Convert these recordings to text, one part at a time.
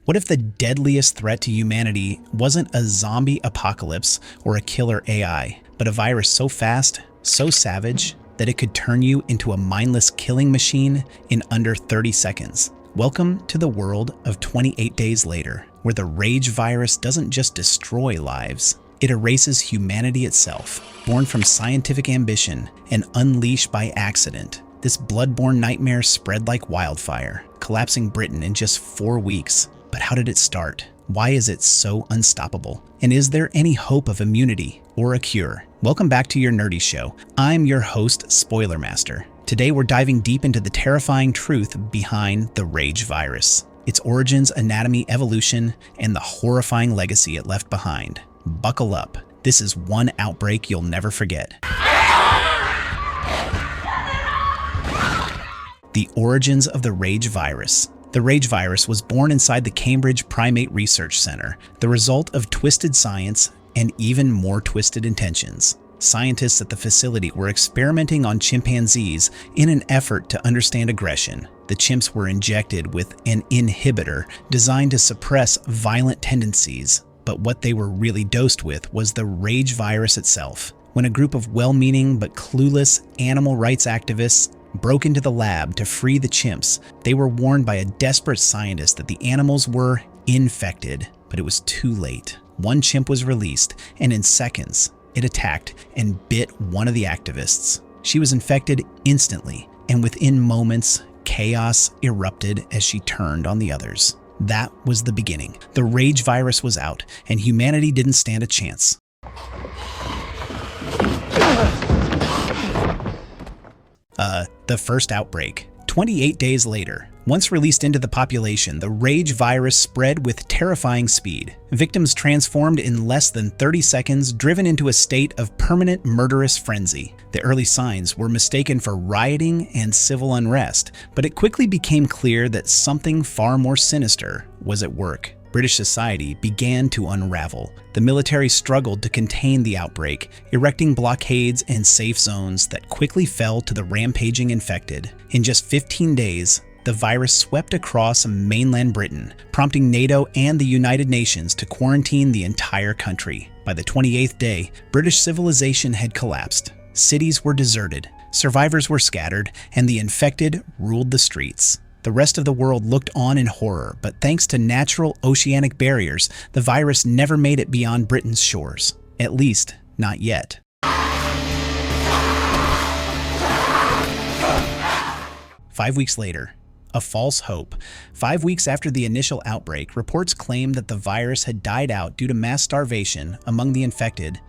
What if the deadliest threat to humanity wasn't a zombie apocalypse or a killer AI, but a virus so fast, so savage, that it could turn you into a mindless killing machine in under 30 seconds? Welcome to the world of 28 Days Later, where the rage virus doesn't just destroy lives, it erases humanity itself. Born from scientific ambition and unleashed by accident, this blood-borne nightmare spread like wildfire, collapsing Britain in just 4 weeks. But how did it start? Why is it so unstoppable? And is there any hope of immunity or a cure? Welcome back to your nerdy show. I'm your host, Spoiler Master. Today we're diving deep into the terrifying truth behind the rage virus, its origins, anatomy, evolution, and the horrifying legacy it left behind. Buckle up. This is one outbreak you'll never forget. The origins of the rage virus. The rage virus was born inside the Cambridge Primate Research Centre, the result of twisted science and even more twisted intentions. Scientists at the facility were experimenting on chimpanzees in an effort to understand aggression. The chimps were injected with an inhibitor designed to suppress violent tendencies, but what they were really dosed with was the rage virus itself. When a group of well-meaning but clueless animal rights activists broke into the lab to free the chimps, they were warned by a desperate scientist that the animals were infected, but it was too late. One chimp was released, and in seconds, it attacked and bit one of the activists. She was infected instantly, and within moments, chaos erupted as she turned on the others. That was the beginning. The rage virus was out, and humanity didn't stand a chance. The first outbreak. 28 days later. Once released into the population, the rage virus spread with terrifying speed. Victims transformed in less than 30 seconds, driven into a state of permanent murderous frenzy. The early signs were mistaken for rioting and civil unrest, but it quickly became clear that something far more sinister was at work. British society began to unravel. The military struggled to contain the outbreak, erecting blockades and safe zones that quickly fell to the rampaging infected. In just 15 days, the virus swept across mainland Britain, prompting NATO and the United Nations to quarantine the entire country. By the 28th day, British civilization had collapsed. Cities were deserted, survivors were scattered, and the infected ruled the streets. The rest of the world looked on in horror, but thanks to natural oceanic barriers, the virus never made it beyond Britain's shores. At least, not yet. 5 weeks later. A false hope. 5 weeks after the initial outbreak, reports claimed that the virus had died out due to mass starvation among the infected.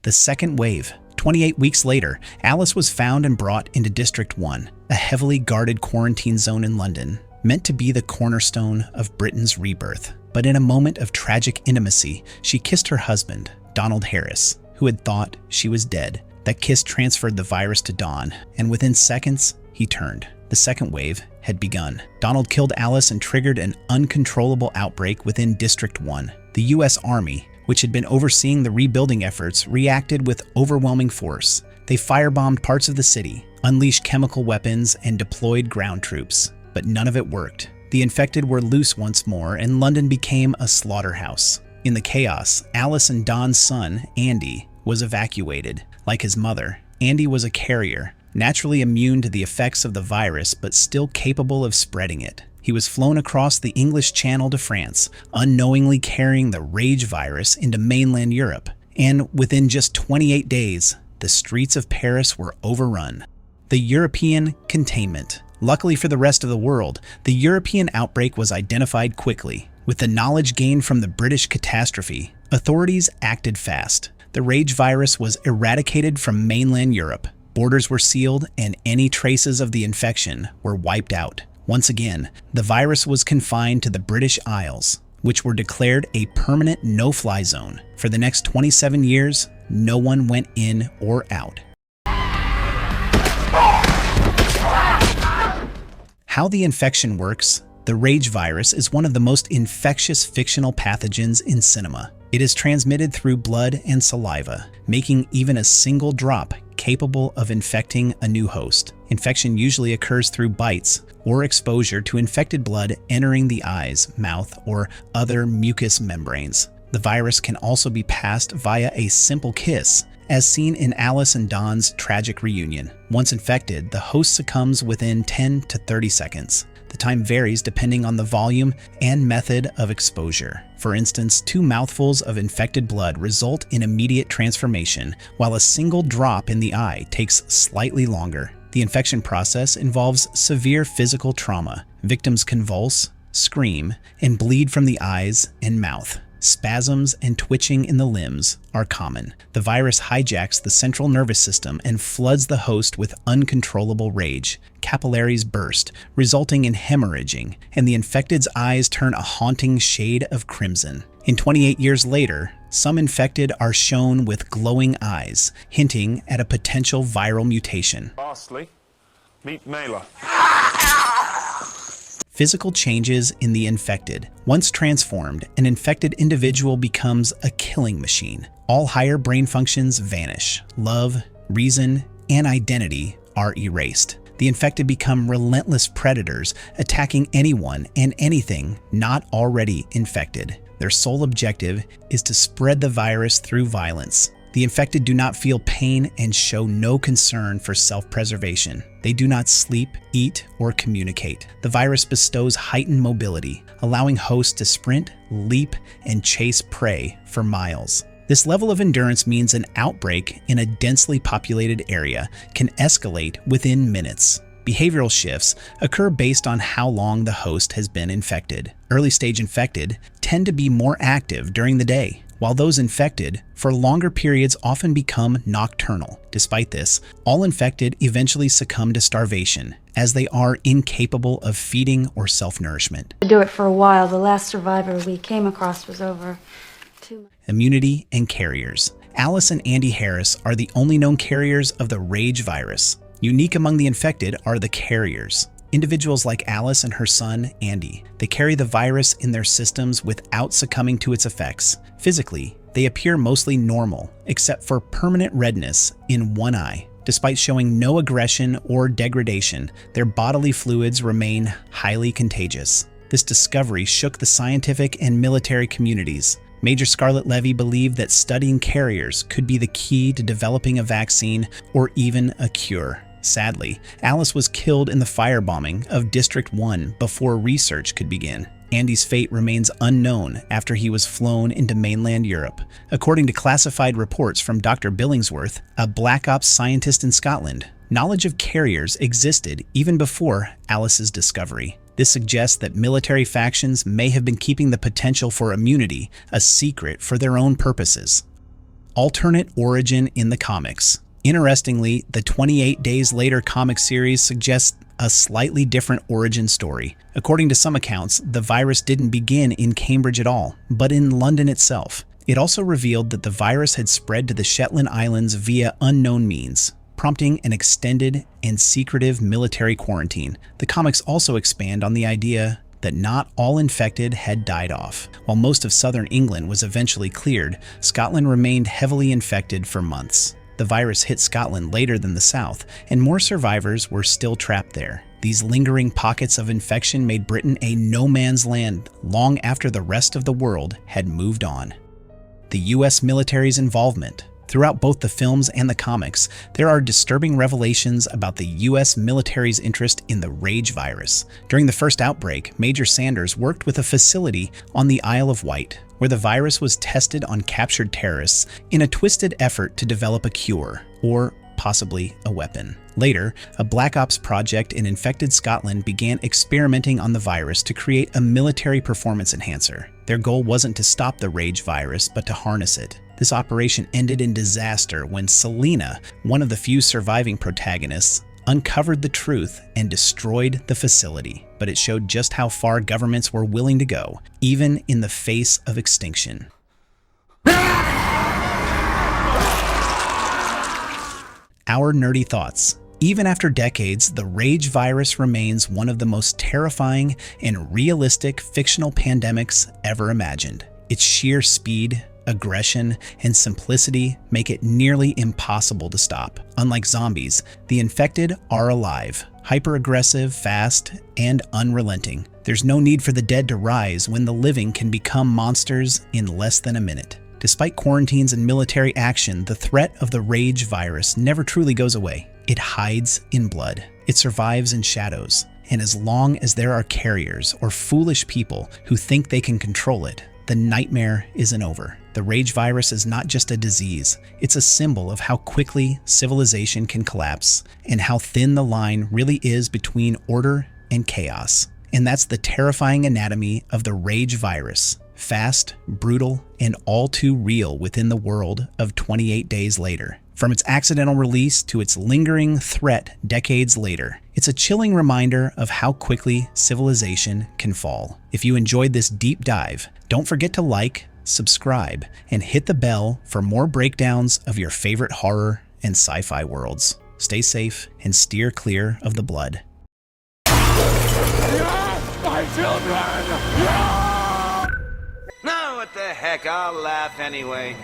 The second wave. 28 weeks later, Alice was found and brought into District 1, a heavily guarded quarantine zone in London, meant to be the cornerstone of Britain's rebirth. But in a moment of tragic intimacy, she kissed her husband, Donald Harris, who had thought she was dead. That kiss transferred the virus to Don, and within seconds, he turned. The second wave had begun. Donald killed Alice and triggered an uncontrollable outbreak within District 1. The U.S. Army, which had been overseeing the rebuilding efforts, reacted with overwhelming force. They firebombed parts of the city, unleashed chemical weapons, and deployed ground troops. But none of it worked. The infected were loose once more, and London became a slaughterhouse. In the chaos, Alice and Don's son, Andy, was evacuated. Like his mother, Andy was a carrier, naturally immune to the effects of the virus, but still capable of spreading it. He was flown across the English Channel to France, unknowingly carrying the rage virus into mainland Europe. And within just 28 days, the streets of Paris were overrun. The European containment. Luckily for the rest of the world, the European outbreak was identified quickly. With the knowledge gained from the British catastrophe, authorities acted fast. The rage virus was eradicated from mainland Europe. Borders were sealed and any traces of the infection were wiped out. Once again, the virus was confined to the British Isles, which were declared a permanent no-fly zone. For the next 27 years, no one went in or out. How the infection works. The rage virus is one of the most infectious fictional pathogens in cinema. It is transmitted through blood and saliva, making even a single drop capable of infecting a new host. Infection usually occurs through bites or exposure to infected blood entering the eyes, mouth, or other mucous membranes. The virus can also be passed via a simple kiss, as seen in Alice and Don's tragic reunion. Once infected, the host succumbs within 10 to 30 seconds. The time varies depending on the volume and method of exposure. For instance, 2 mouthfuls of infected blood result in immediate transformation, while a single drop in the eye takes slightly longer. The infection process involves severe physical trauma. Victims convulse, scream, and bleed from the eyes and mouth. Spasms and twitching in the limbs are common. The virus hijacks the central nervous system and floods the host with uncontrollable rage. Capillaries burst, resulting in hemorrhaging, and the infected's eyes turn a haunting shade of crimson. In 28 years later, some infected are shown with glowing eyes, hinting at a potential viral mutation. Lastly, meet Mela. Physical changes in the infected. Once transformed, an infected individual becomes a killing machine. All higher brain functions vanish. Love, reason, and identity are erased. The infected become relentless predators, attacking anyone and anything not already infected. Their sole objective is to spread the virus through violence. The infected do not feel pain and show no concern for self-preservation. They do not sleep, eat, or communicate. The virus bestows heightened mobility, allowing hosts to sprint, leap, and chase prey for miles. This level of endurance means an outbreak in a densely populated area can escalate within minutes. Behavioral shifts occur based on how long the host has been infected. Early-stage infected tend to be more active during the day, while those infected for longer periods often become nocturnal. Despite this, all infected eventually succumb to starvation, as they are incapable of feeding or self-nourishment. To do it for a while. The last survivor we came across was over 2 months. Immunity and carriers. Alice and Andy Harris are the only known carriers of the rage virus. Unique among the infected are the carriers. Individuals like Alice and her son, Andy. They carry the virus in their systems without succumbing to its effects. Physically, they appear mostly normal, except for permanent redness in one eye. Despite showing no aggression or degradation, their bodily fluids remain highly contagious. This discovery shook the scientific and military communities. Major Scarlett Levy believed that studying carriers could be the key to developing a vaccine or even a cure. Sadly, Alice was killed in the firebombing of District 1 before research could begin. Andy's fate remains unknown after he was flown into mainland Europe. According to classified reports from Dr. Billingsworth, a Black Ops scientist in Scotland, knowledge of carriers existed even before Alice's discovery. This suggests that military factions may have been keeping the potential for immunity a secret for their own purposes. Alternate origin in the comics. Interestingly, the 28 Days Later comic series suggests a slightly different origin story. According to some accounts, the virus didn't begin in Cambridge at all, but in London itself. It also revealed that the virus had spread to the Shetland Islands via unknown means, prompting an extended and secretive military quarantine. The comics also expand on the idea that not all infected had died off. While most of southern England was eventually cleared, Scotland remained heavily infected for months. The virus hit Scotland later than the South, and more survivors were still trapped there. These lingering pockets of infection made Britain a no-man's land long after the rest of the world had moved on. The U.S. military's involvement. Throughout both the films and the comics, there are disturbing revelations about the U.S. military's interest in the rage virus. During the first outbreak, Major Sanders worked with a facility on the Isle of Wight, where the virus was tested on captured terrorists in a twisted effort to develop a cure, or possibly a weapon. Later, a Black Ops project in infected Scotland began experimenting on the virus to create a military performance enhancer. Their goal wasn't to stop the rage virus, but to harness it. This operation ended in disaster when Selena, one of the few surviving protagonists, uncovered the truth and destroyed the facility. But it showed just how far governments were willing to go, even in the face of extinction. Our nerdy thoughts. Even after decades, the rage virus remains one of the most terrifying and realistic fictional pandemics ever imagined. Its sheer speed, aggression, and simplicity make it nearly impossible to stop. Unlike zombies, the infected are alive, hyper-aggressive, fast, and unrelenting. There's no need for the dead to rise when the living can become monsters in less than a minute. Despite quarantines and military action, the threat of the rage virus never truly goes away. It hides in blood. It survives in shadows. And as long as there are carriers or foolish people who think they can control it, the nightmare isn't over. The rage virus is not just a disease. It's a symbol of how quickly civilization can collapse and how thin the line really is between order and chaos. And that's the terrifying anatomy of the rage virus. Fast, brutal, and all too real within the world of 28 Days Later. From its accidental release to its lingering threat decades later, it's a chilling reminder of how quickly civilization can fall. If you enjoyed this deep dive, don't forget to like, subscribe, and hit the bell for more breakdowns of your favorite horror and sci-fi worlds. Stay safe and steer clear of the blood. My children! No, what the heck, I'll laugh anyway.